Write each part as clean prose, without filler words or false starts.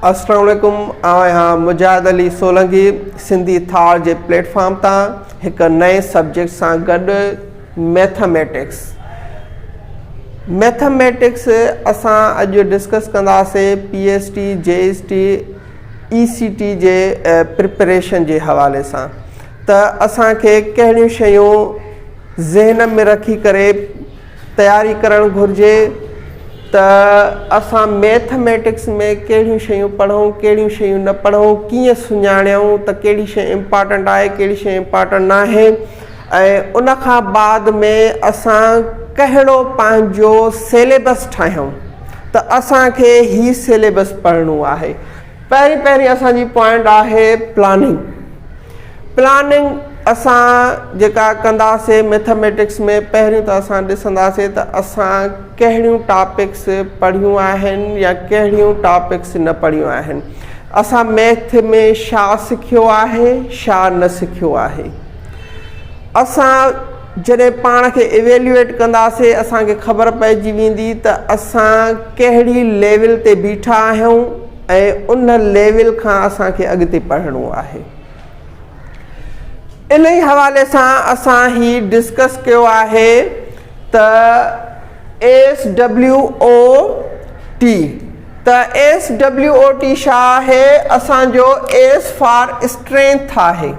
अस्सलाम वालेकुम। आहियां मुजाहिद अली सोलंकी सिंधी थार जे प्लेटफॉर्म तां हिकु नए सब्जेक्ट सां गॾु मैथमेटिक्स असां अॼु डिस्कस कंदासीं PST JST ECT जे प्रिपरेशन जे हवाले सां। त असांखे कहिड़ियूं शयूं ज़हन में रखी करे तयारी करणु घुरिजे त असां मैथमेटिक्स में कहिड़ियूं शयूं पढ़ूं, कहिड़ियूं शयूं न पढ़ूं, कीअं सुञाणियूं त कहिड़ी शइ इम्पॉर्टेंट आहे, कहिड़ी शइ इम्पॉर्टेंट न आहे, ऐं उन खां बाद में असां कहिड़ो पंहिंजो सिलेबस ठाहियूं त असांखे ही सिलेबस पढ़णो आहे। पहिरीं असांजी पॉइंट आहे प्लानिंग असां जेका कंदासीं मैथमेटिक्स में। पहिरियों त असां ॾिसंदासीं त असां कहिड़ियूं टॉपिक्स पढ़ियूं आहिनि या कहिड़ियूं टॉपिक्स न पढ़ियूं आहिनि, असां मैथ में छा सिखियो आहे, छा न सिखियो आहे। असां जॾहिं पाण खे इवेल्युएट कंदासीं असांखे ख़बर पइजी वेंदी त असां कहिड़ी लेवल ते बीठा आहियूं ऐं उन लेवल खां असांखे अॻिते पढ़णो आहे। इन ई हवाले सां असां ही डिस्कस कयो आहे त SWOT त SWOT छा आहे? असांजो S फॉर स्ट्रेंथ आहे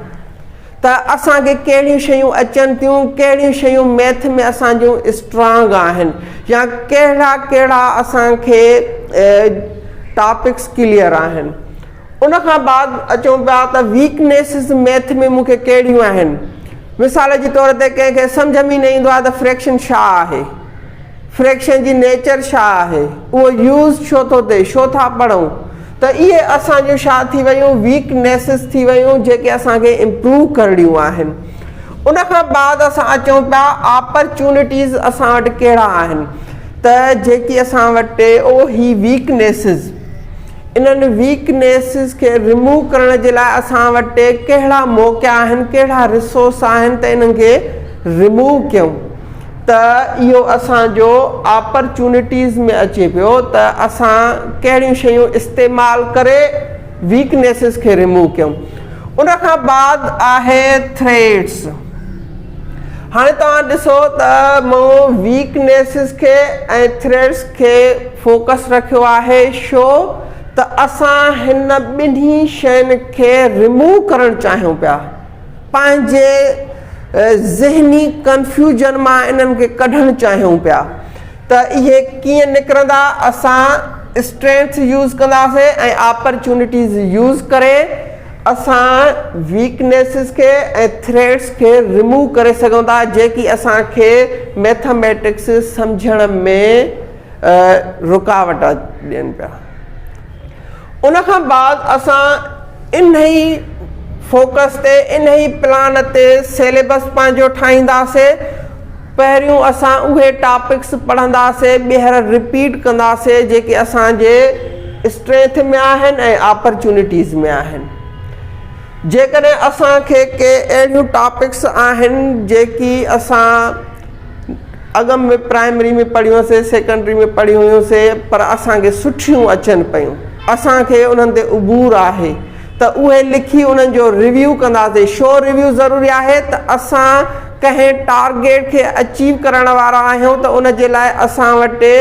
त असांखे कहिड़ियूं शयूं अचनि थियूं, कहिड़ियूं शयूं मैथ में असांजूं स्ट्रॉन्ग आहिनि या कहिड़ा असांखे टॉपिक्स क्लियर आहिनि। उन खां बाद अचूं पिया त वीकनेसिस मैथ में मूंखे कहिड़ियूं आहिनि। मिसाल जे तौर ते कंहिंखे सम्झ में न ईंदो आहे त फ्रैक्शन छा आहे, फ्रैक्शन जी नेचर छा आहे, उहो यूज़ छो थो थिए, छो था पढ़ूं, त इहे असांजूं छा थी वियूं, वीकनेसिस थी वियूं जेके असांखे इम्प्रूव करणियूं आहिनि। उन खां बाद असां अचूं पिया ऑपरचुनिटीज़ असां वटि कहिड़ा आहिनि त जेकी असां वटि ही वीकनेसिस, इन्हनि वीकनेसिस खे रिमूव करण जे लाइ असां वटि कहिड़ा मौक़ा आहिनि, कहिड़ा रिसोर्स आहिनि त इन्हनि खे रिमूव कयूं। त इहो असांजो ऑपरचुनिटीज़ में अचे पियो त असां कहिड़ियूं शयूं इस्तेमालु करे वीकनेसिस खे रिमूव कयूं। उन खां बाद आहे थ्रेड्स। हाणे तव्हां ॾिसो त मूं वीकनेसिस खे ऐं थ्रेड्स खे फोकस रखियो आहे। छो त असां हिन ॿिन्ही शयुनि खे रिमूव करणु चाहियूं पिया, पंहिंजे ज़हनी कंफ्यूजन मां इन्हनि खे कढणु चाहियूं पिया। त इहे कीअं निकिरंदा? असां स्ट्रेंथ यूज़ कंदासीं ऐं ऑपरचुनिटीज़ यूज़ करे असां वीकनेसिस खे ऐं थ्रेड्स खे रिमूव करे सघूं था जेकी असांखे मैथमेटिक्स सम्झण में रुकावट ॾियनि पिया। उन खां बाद असां इन ई फोकस ते, इन ई प्लान ते सिलेबस पंहिंजो ठाहींदासीं। पहिरियों असां उहे टॉपिक्स पढ़ंदासीं, ॿीहर रिपीट कंदासीं जेके असांजे स्ट्रेंथ में आहिनि ऐं ऑपरचुनिटीज़ में आहिनि। जेकॾहिं असांखे के अहिड़ियूं टॉपिक्स आहिनि जेकी असां अॻम में प्राइमरी में पढ़ी हुयोसीं, सेकेंडरी में पढ़ी हुयूंसीं, पर असांखे सुठियूं अचनि पियूं, असांखे उन्हनि ते उबूर आहे, त उहे लिखी उन्हनि जो रिव्यू कंदासीं। छो रिव्यू ज़रूरी आहे? त असां कंहिं टारगेट खे अचीव करण वारा आहियूं त उन जे लाइ असां वटि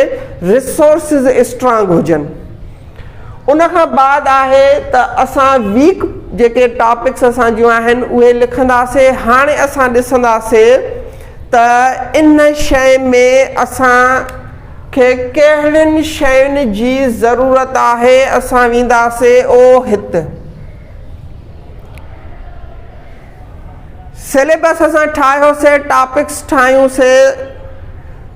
रिसोर्सिस स्ट्रॉन्ग हुजनि। उन खां बाद आहे त असां वीक जेके टॉपिक्स असां जूं आहिनि उहे लिखंदासीं। हाणे असां ॾिसंदासीं त इन शइ में असांखे कहिड़ियुनि शयुनि जी ज़रूरत आहे। असां वेंदासीं हिते सिलेबस असां ठाहियोसीं, टॉपिक्स ठाहियूंसीं,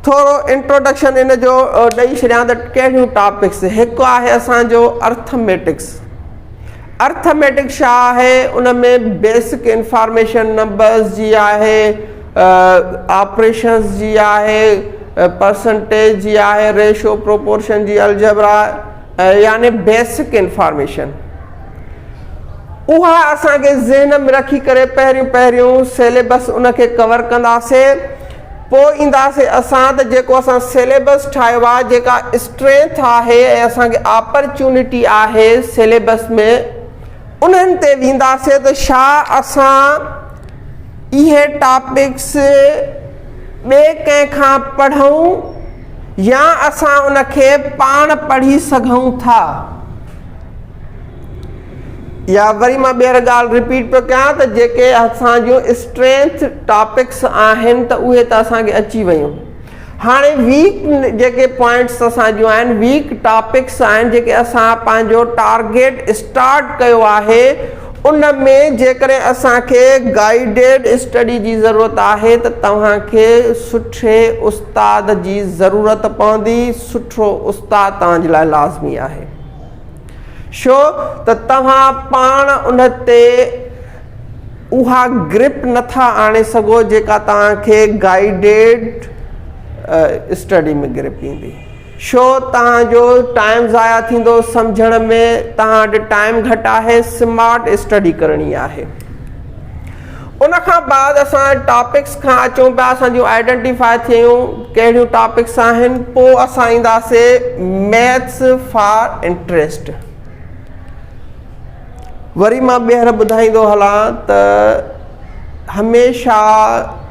थोरो इंट्रोडक्शन इन जो ॾेई छॾियां त कहिड़ियूं टॉपिक्स। हिकु आहे असांजो अर्थमेटिक्स। अर्थमेटिक्स छा आहे? उन में बेसिक इंफॉर्मेशन नंबर्स जी आहे, ऑपरेशंस जी आहे, परसेंटेज जी आहे, रेशो प्रोपोर्शन जी, अलजबरा, यानी बेसिक इंफॉर्मेशन। उहा असांखे ज़हन में रखी करे पहिरियों सिलेबस उनखे कवर कंदासीं। पोइ ईंदासीं असां त जेको असां सिलेबस ठाहियो आहे, जेका स्ट्रेंथ आहे ऐं असांखे अपॉर्चुनिटी आहे सिलेबस में, उन्हनि ते वेंदासीं त छा असां इहे टॉपिक्स ॿिए कंहिंखां पढ़ूं या असां उनखे पाण पढ़ी सघूं था। या वरी मां ॿीहर ॻाल्हि रिपीट पियो कयां त जेके असांजूं स्ट्रेंथ टॉपिक्स आहिनि त उहे त असांखे अची वियूं। हाणे वीक जेके पॉइंट्स असांजूं आहिनि, वीक टॉपिक्स आहिनि जेके असां पंहिंजो टारगेट स्टार्ट कयो आहे, उन में जेकॾहिं असांखे गाइडेड स्टडी जी ज़रूरत आहे त तव्हांखे सुठे उस्ताद जी ज़रूरत पवंदी। सुठो उस्ताद तव्हांजे लाइ लाज़मी आहे, छो त तव्हां पाण उन ते उहा ग्रिप नथा आणे सघो जेका तव्हांखे गाइडेड स्टडी में ग्रिप ईंदी। छो तव्हांजो टाइम ज़ाया थींदो सम्झण में, तव्हां वटि टाइम घटि आहे, स्मार्ट स्टडी करणी आहे। उन खां बाद असां टॉपिक्स खां अचूं पिया, असांजूं आइडेंटिफाई थियूं कहिड़ियूं टॉपिक्स आहिनि। पोइ असां ईंदासीं मैथ्स फॉर इंट्रस्ट। वरी मां ॿीहर ॿुधाईंदो हलां त हमेशह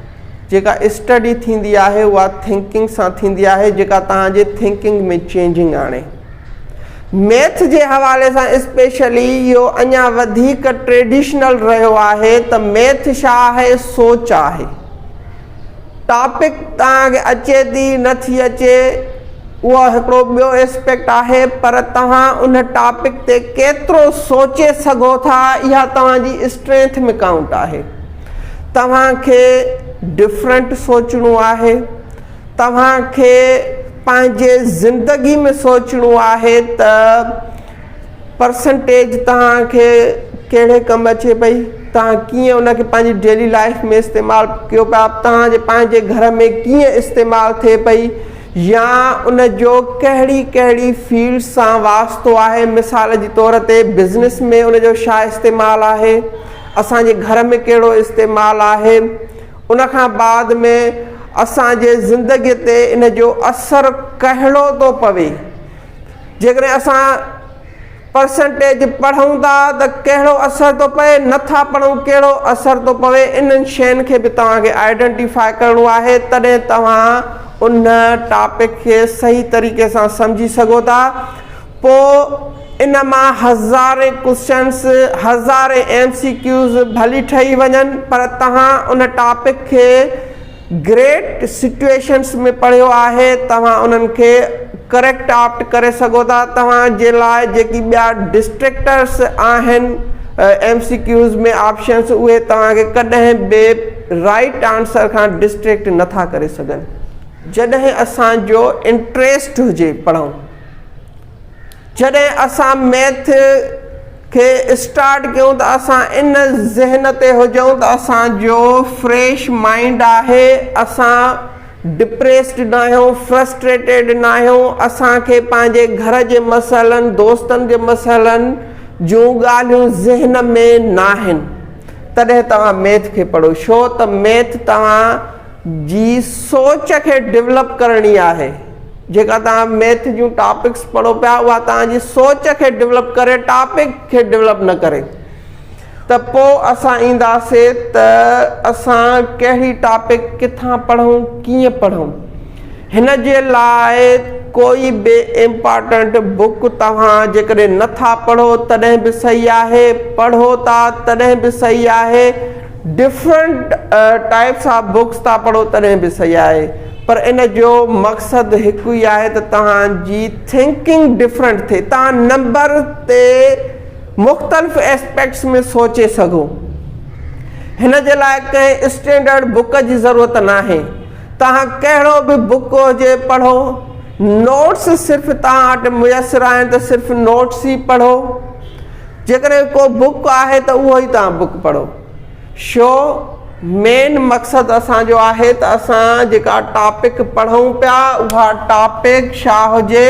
जेका स्टडी थींदी आहे उहा थिंकिंग सां थींदी आहे, जेका तव्हांजे थिंकिंग में चेंजिंग आणे। मैथ जे हवाले सां स्पेशली इहो अञा वधीक ट्रेडिशनल रहियो आहे त मैथ छा आहे, सोच आहे। टॉपिक तव्हांखे अचे थी नथी अचे उहो हिकिड़ो ॿियो एस्पेक्ट आहे, पर तव्हां उन टॉपिक ते केतिरो सोचे सघो था, इहा तव्हांजी स्ट्रेंथ में काउंट आहे। तव्हांखे डिफरेंट सोचणो आहे, तव्हांखे पंहिंजे ज़िंदगी में सोचणो आहे त परसेंटेज तव्हांखे कहिड़े कमु अचे पई, तव्हां कीअं उनखे पंहिंजी डेली लाइफ में इस्तेमालु कयो पिया, तव्हांजे पंहिंजे घर में कीअं इस्तेमालु थिए पई, या उन जो कहिड़ी कहिड़ी फील्ड सां वास्तो आहे। मिसाल जे तौर ते बिज़नेस में उन जो छा इस्तेमालु आहे, असांजे घर में कहिड़ो इस्तेमालु आहे, उन खां बाद में असांजे ज़िंदगीअ ते इन जो असरु कहिड़ो थो पवे। जेकॾहिं असां परसेंटेज पढ़ूं था त कहिड़ो असरु थो पए, नथा पढ़ूं कहिड़ो असरु थो पवे, इन्हनि शयुनि खे बि तव्हांखे आइडेंटिफाई करिणो आहे। तॾहिं तव्हां उन टॉपिक खे सही तरीक़े सां सम्झी सघो था। पोइ इन मां हज़ारे क्वेश्चन्स, हज़ारे MCQs भली ठही वञनि, पर तव्हां उन टॉपिक खे ग्रेट सिचुएशन्स में पढ़ियो आहे, तव्हां उन्हनि खे करेक्ट ऑप्ट करे सघो था। तव्हांजे लाइ जेकी ॿिया डिस्ट्रैक्टर्स आहिनि MCQs में ऑप्शन्स, उहे तव्हांखे कॾहिं बि राइट आंसर खां डिस्ट्रैक्ट नथा करे सघनि। जॾहिं असांजो इंट्रस्ट हुजे पढ़ूं, जॾहिं असां मैथ खे स्टार्ट कयूं त असां इन ज़हन ते हुजूं त असांजो फ्रेश माइंड आहे, असां डिप्रेस्ड न आहियूं, फ्रस्ट्रेटेड न आहियूं, असांखे पंहिंजे घर जे मसइलनि, दोस्तनि जे मसइलनि जूं ॻाल्हियूं ज़हन में न आहिनि। तॾहिं तव्हां मैथ खे पढ़ो, छो त मैथ तव्हां जी सोच खे डेवलप करणी आहे। जेका तव्हां मैथ जूं टॉपिक्स पढ़ो पिया उहा तव्हांजी सोच खे डेवलप करे, टॉपिक खे डेवलप न करे। त पोइ असां ईंदासीं त असां कहिड़ी टॉपिक किथां पढ़ूं, कीअं पढ़ूं। हिन जे लाइ कोई बि इम्पॉर्टेंट बुक तव्हां जेकॾहिं नथा पढ़ो तॾहिं बि सही आहे, पढ़ो था तॾहिं बि सही आहे, डिफरेंट टाइप्स ऑफ बुक्स था पढ़ो तॾहिं बि सही आहे, पर इन जो मक़सदु हिकु ई आहे त तव्हांजी थिंकिंग डिफरेंट थिए, तव्हां नंबर ते मुख़्तलिफ़ एस्पेक्ट्स में सोचे सघो। हिन जे लाइ कंहिं स्टैंडर्ड बुक जी ज़रूरत न आहे। तव्हां कहिड़ो बि बुक हुजे पढ़ो, नोट्स सिर्फ़ु तव्हां वटि मुयसरु आहिनि त सिर्फ़ु नोट्स ई पढ़ो। जेकॾहिं को बुक आहे त उहो ई तव्हां बुक पढ़ो। छो मेन मक़सदु असांजो आहे त असां जेका टॉपिक पढ़ूं पिया उहा टॉपिक छा हुजे,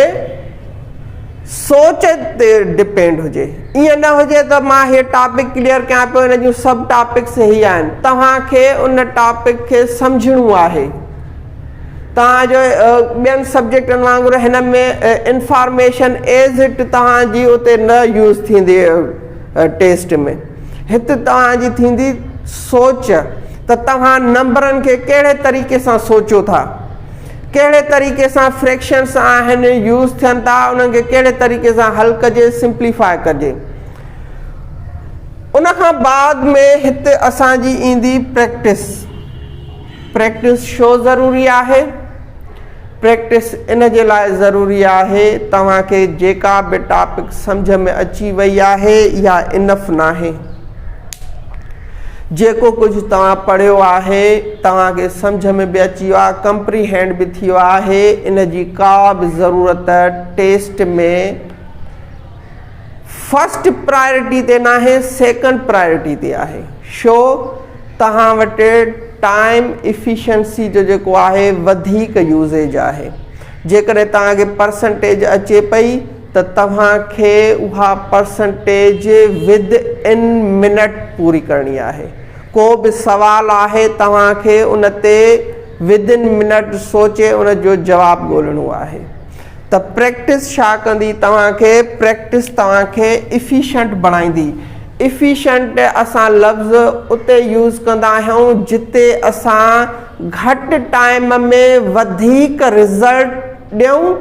सोच ते डिपेंड हुजे। ईअं न हुजे त मां हीअ टॉपिक क्लियर कयां पियो, हिन जूं सभु टॉपिक्स ई आहिनि। तव्हांखे उन टॉपिक खे सम्झणो आहे, तव्हांजो ॿियनि सब्जेक्टनि वांगुरु हिन में इंफॉर्मेशन एज़ इट तव्हांजी उते न यूज़ थींदी टेस्ट में। हिते तव्हांजी थींदी सोच, त तव्हां नंबरनि खे कहिड़े तरीक़े सां सोचो था, कहिड़े तरीक़े सां फ्रैक्शन्स आहिनि यूज़ थियनि था, उन्हनि खे कहिड़े तरीक़े सां हल कजे, सिंप्लीफाई कजे। उन खां बाद में हिते असांजी ईंदी प्रैक्टिस। प्रैक्टिस छो ज़रूरी आहे? प्रैक्टिस इन जे लाइ ज़रूरी आहे तव्हांखे जेका बि टॉपिक सम्झ में अची वई आहे या इनफ नाहे, जेको कुझु तव्हां पढ़ियो आहे तव्हांखे सम्झ में बि अची वियो आहे, कंप्रीहेंड बि थी वियो आहे, इन जी का बि ज़रूरत टेस्ट में फर्स्ट प्रायोरिटी ते नाहे, सेकंड प्रायोरिटी ते आहे। छो? तव्हां वटि टाइम इफिशिएंसी जो जेको आहे वधीक यूज़ेज आहे। जेकॾहिं तव्हांखे परसेंटेज अचे पई त तव्हांखे उहा परसेंटेज विद इन मिनट पूरी करणी आहे। को बि सवाल आहे तव्हांखे उन ते विद इन मिनट सोचे उन जो जवाबु ॻोल्हणो आहे। त प्रैक्टिस छा कंदी तव्हांखे? प्रैक्टिस तव्हांखे इफिशिएंट बणाईंदी। इफिशिएंट असां लफ़्ज़ उते यूज़ कंदा आहियूं जिते असां घटि टाइम में वधीक रिज़ल्ट ॾियूं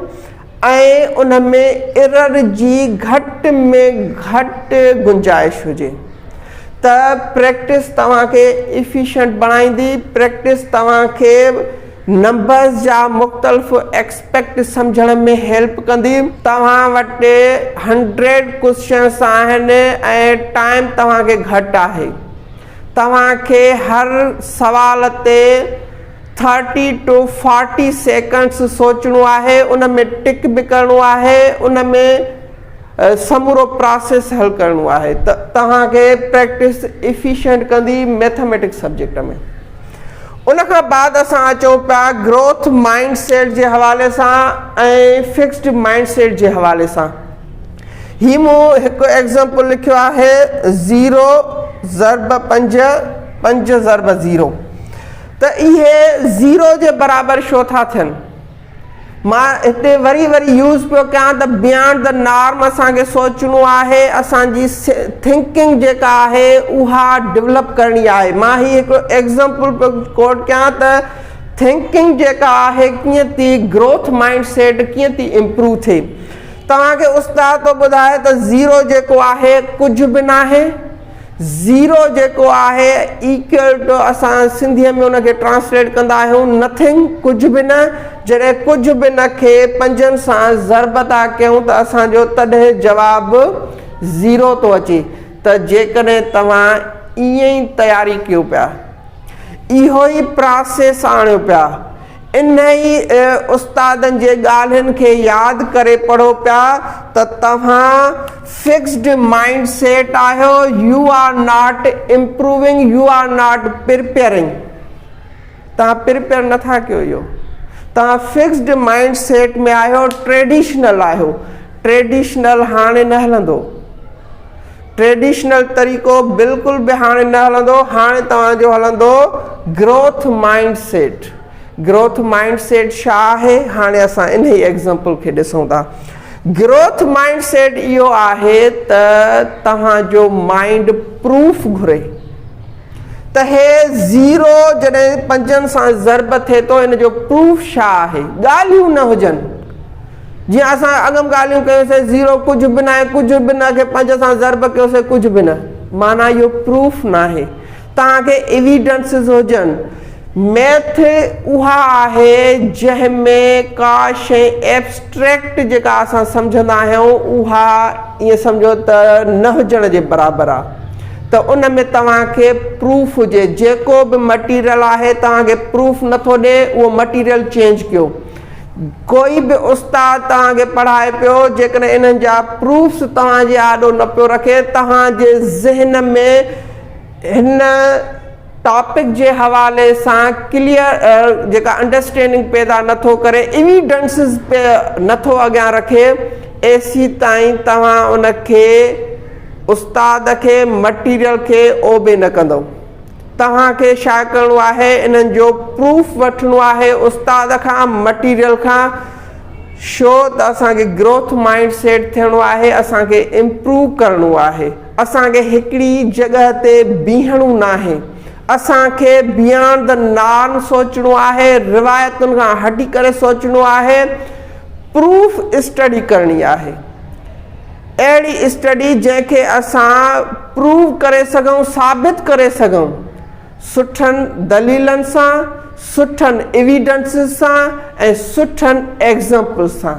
ऐं उन में एरर जी घटि में घटि गुंजाइश हुजे। त प्रैक्टिस तव्हांखे इफिशिएंट बणाईंदी। प्रैक्टिस तव्हांखे नंबर्स जा मुख़्तलिफ़ एक्सपेक्ट सम्झण में हेल्प कंदी। तव्हां वटि 100 क्वेश्चन्स आहिनि ऐं टाइम तव्हांखे घटि आहे। तव्हांखे हर सवाल ते 30 to 40 सेकंड्स सोचणो आहे, उन में टिक बि करिणो आहे, उन में समूरो प्रोसेस हल करिणो आहे। त तव्हांखे प्रैक्टिस इफिशिएंट कंदी मैथमेटिक्स सब्जेक्ट में। उन खां बाद असां अचूं पिया ग्रोथ माइंड सेट जे हवाले सां ऐं फिक्स्ड माइंड सेट जे हवाले सां। ही मूं हिकु एग्ज़ाम्पल लिखियो आहे 0 ज़रब 5 5 ज़रब 0। त इहे 0 जे बराबरि छो था थियनि? मां हिते वरी यूज़ पियो कयां त बियॉन्ड द नॉर्म असांखे सोचणो आहे, असांजी थिंकिंग जेका आहे उहा डेवलप करणी आहे। मां ही हिकु एग्ज़ाम्पल पियो कोट कयां त थिंकिंग जेका आहे कीअं थी ग्रोथ माइंड सेट कीअं थी इम्प्रूव थिए। तव्हांखे उस्ताद थो ॿुधाए त 0 जेको आहे कुझु बि न आहे। 0 जेको आहे इक्वल टू असां सिंधीअ में उनखे ट्रांसलेट कंदा आहियूं नथिंग, कुझु बि न। जॾहिं कुझु बि न खे 5 सां ज़रब था कयूं त असांजो तॾहिं जवाबु 0 थो अचे। त जेकॾहिं तव्हां ईअं ई तयारी कयो पिया, इहो ई प्रोसेस आणियो पिया, इन ई उस्तादनि जे ॻाल्हियुनि खे यादि करे पढ़ो पिया त तव्हां फिक्स्ड माइंड सेट आहियो। You are not improving, you are not preparing. तव्हां प्रिपेयर नथा कयो। इहो तव्हां फिक्स्ड माइंड सेट में आहियो, ट्रेडिशनल आहियो। ट्रेडिशनल हाणे न हलंदो। ट्रेडिशनल तरीक़ो बिल्कुलु बि हाणे न हलंदो। हाणे तव्हांजो हलंदो growth mind set. Growth mind set छा आहे? हाणे असां इन ई एग्ज़ाम्पल खे ॾिसूं था। ग्रोथ माइंड सेट इहो आहे त तव्हांजो माइंड प्रूफ घुरे त हे 0 जॾहिं 5 सां ज़रब थिए थो, इन जो प्रूफ छा आहे? ॻाल्हियूं न हुजनि। जीअं असां अॻम ॻाल्हियूं कयोसीं 0 कुझु बि न आहे, कुझु बि न खे 5 सां ज़रब कयोसीं कुझु बि न, माना इहो प्रूफ न आहे। तव्हांखे एविडेंसिस हुजनि। मैथ उहा आहे जंहिंमें का शइ एब्स्ट्रैक्ट जेका असां सम्झंदा आहियूं उहा ईअं सम्झो त न हुजण जे बराबरि आहे। त उन में तव्हांखे प्रूफ हुजे। जेको बि मटीरियल आहे तव्हांखे प्रूफ नथो ॾे, उहो मटीरियल चेंज कयो। कोई बि उस्ताद तव्हांखे पढ़ाए पियो, जेकॾहिं इन्हनि जा प्रूफ्स तव्हांजे आॾो न पियो रखे, तव्हांजे ज़हन में हिन टॉपिक जे हवाले सां क्लियर जेका अंडरस्टैंडिंग पैदा नथो करे, एविडेंसिस नथो अॻियां रखे, एसी ताईं तव्हां उनखे उस्ताद खे मटीरियल खे ओबे न कंदो। तव्हांखे छा करिणो आहे, इन्हनि जो प्रूफ वठिणो आहे उस्ताद खां, मटीरियल खां। छो त असांखे ग्रोथ माइंड सेट थियणो आहे, असांखे इम्प्रूव करिणो आहे। असांखे हिकिड़ी जॻह ते बीहणो न आहे, असांखे बियॉन्ड द नॉर्म सोचणो आहे, रिवायतुनि खां हटी करे सोचणो आहे, प्रूफ स्टडी करणी आहे। अहिड़ी स्टडी जंहिंखे असां प्रूव करे सघूं, साबित करे सघूं, सुठनि दलीलनि सां, सुठनि एविडेंसिस सां ऐं सुठनि एग्ज़ाम्पल सां।